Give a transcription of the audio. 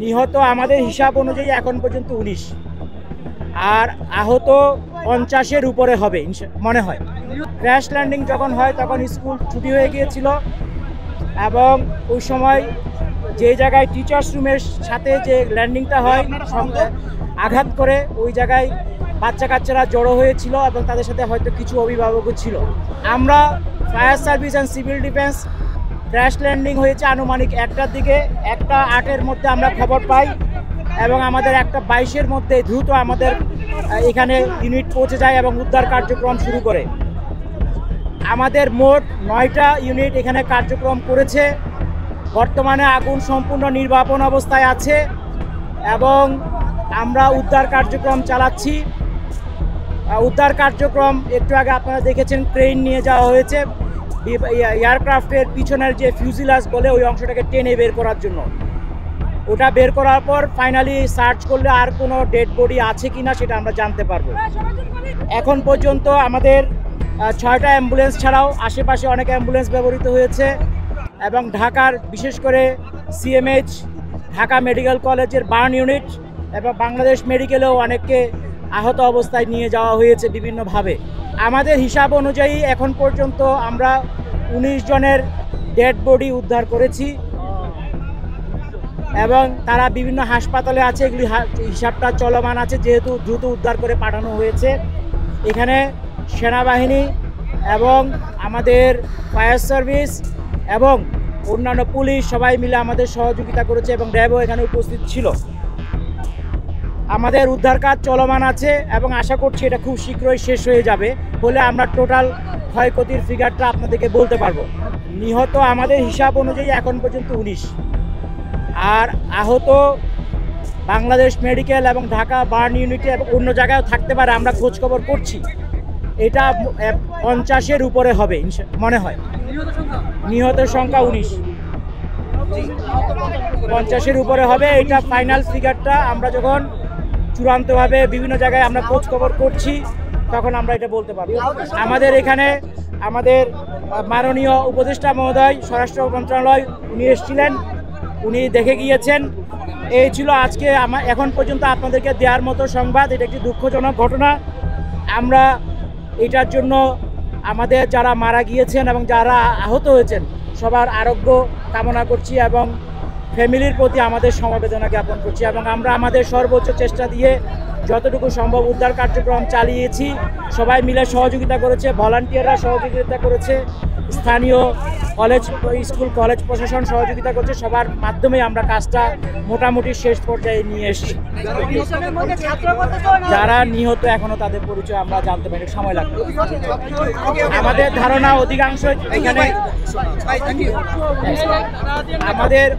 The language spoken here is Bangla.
নিহত আমাদের হিসাব অনুযায়ী এখন পর্যন্ত 19 আর আহত 50-এর উপরে হবে মনে হয়। ক্র্যাশ ল্যান্ডিং যখন হয় তখন স্কুল ছুটি হয়ে গিয়েছিল এবং ওই সময় যে জায়গায় টিচার্স রুমের সাথে যে ল্যান্ডিংটা হয় আঘাত করে ওই জায়গায় বাচ্চা কাচ্চারা জড়ো হয়েছিল এবং তাদের সাথে হয়তো কিছু অভিভাবকও ছিল। আমরা fire service and civil defence crash landing হয়েছে আনুমানিক 1টার দিকে, 1:08-এর মধ্যে আমরা খবর পাই এবং আমাদের 1:22-এর মধ্যে দ্রুত আমাদের এখানে ইউনিট পৌঁছে যায় এবং উদ্ধার কার্যক্রম শুরু করে। আমাদের মোট 9টা ইউনিট এখানে কার্যক্রম করেছে। বর্তমানে আগুন সম্পূর্ণ নির্বাপন অবস্থায় আছে এবং আমরা উদ্ধার কার্যক্রম চালাচ্ছি। উদ্ধার কার্যক্রম একটু আগে আপনারা দেখেছেন ক্রেন নিয়ে যাওয়া হয়েছে এয়ারক্রাফটের পিছনের যে ফিউজিলাজ বলে ওই অংশটাকে টেনে বের করার জন্য। ওটা বের করার পর ফাইনালি সার্চ করলে আর কোনো ডেড বডি আছে কিনা সেটা আমরা জানতে পারবো। এখন পর্যন্ত আমাদের 6টা অ্যাম্বুলেন্স ছাড়াও আশেপাশে অনেক অ্যাম্বুলেন্স ব্যবহৃত হয়েছে এবং ঢাকার বিশেষ করে সিএমএইচ ঢাকা মেডিকেল কলেজের বার্ন ইউনিট এবং বাংলাদেশ মেডিকেলেও অনেককে আহত অবস্থায় নিয়ে যাওয়া হয়েছে বিভিন্নভাবে। আমাদের হিসাব অনুযায়ী এখন পর্যন্ত আমরা 19 জনের ডেড বডি উদ্ধার করেছি এবং তারা বিভিন্ন হাসপাতালে আছে। এগুলি হিসাবটা চলমান আছে যেহেতু দ্রুত উদ্ধার করে পাঠানো হয়েছে। এখানে সেনাবাহিনী এবং আমাদের ফায়ার সার্ভিস এবং অন্যান্য পুলিশ সবাই মিলে আমাদের সহযোগিতা করেছে এবং র্যাবও এখানে উপস্থিত ছিল। আমাদের উদ্ধার কাজ চলমান আছে এবং আশা করছি এটা খুব শীঘ্রই শেষ হয়ে যাবে, হলে আমরা টোটাল ক্ষয়ক্ষতির ফিগারটা আপনাদেরকে বলতে পারবো। নিহত আমাদের হিসাব অনুযায়ী এখন পর্যন্ত 19 আর আহত বাংলাদেশ মেডিকেল এবং ঢাকা বার্ন ইউনিটে এবং অন্য জায়গায়ও থাকতে পারে, আমরা খোঁজখবর করছি। এটা 50-এর উপরে হবে মনে হয়। নিহতের সংখ্যা 19, 50-এর উপরে হবে। এটা ফাইনাল ফিগারটা আমরা যখন চূড়ান্তভাবে বিভিন্ন জায়গায় আমরা খোঁজখবর করছি তখন আমরা এটা বলতে পারবো। আমাদের এখানে আমাদের মাননীয় উপদেষ্টা মহোদয় স্বরাষ্ট্র মন্ত্রণালয় উনি এসেছিলেন, উনি দেখে গিয়েছেন। এই ছিল আজকে এখন পর্যন্ত আপনাদেরকে দেওয়ার মতো সংবাদ। এটা একটি দুঃখজনক ঘটনা। আমরা এটার জন্য আমাদের যারা মারা গিয়েছেন এবং যারা আহত হয়েছেন সবার আরোগ্য কামনা করছি এবং ফ্যামিলির প্রতি আমাদের সমবেদনা জ্ঞাপন করছি এবং আমরা আমাদের সর্বোচ্চ চেষ্টা দিয়ে যতটুকু সম্ভব উদ্ধার কার্যক্রম চালিয়েছি। সবাই মিলে সহযোগিতা করেছে, ভলান্টিয়াররা সহযোগিতা করেছে, স্থানীয় কলেজ স্কুল কলেজ প্রশাসন সহযোগিতা করছে। সবার মাধ্যমে আমরা কাজটা মোটামুটি শেষ পর্যায়ে নিয়ে এসেছি। যারা নিহত এখনো তাদের পরিচয় আমরা জানতে পারি, সময় লাগবে। আমাদের ধারণা অধিকাংশ এখানে আমাদের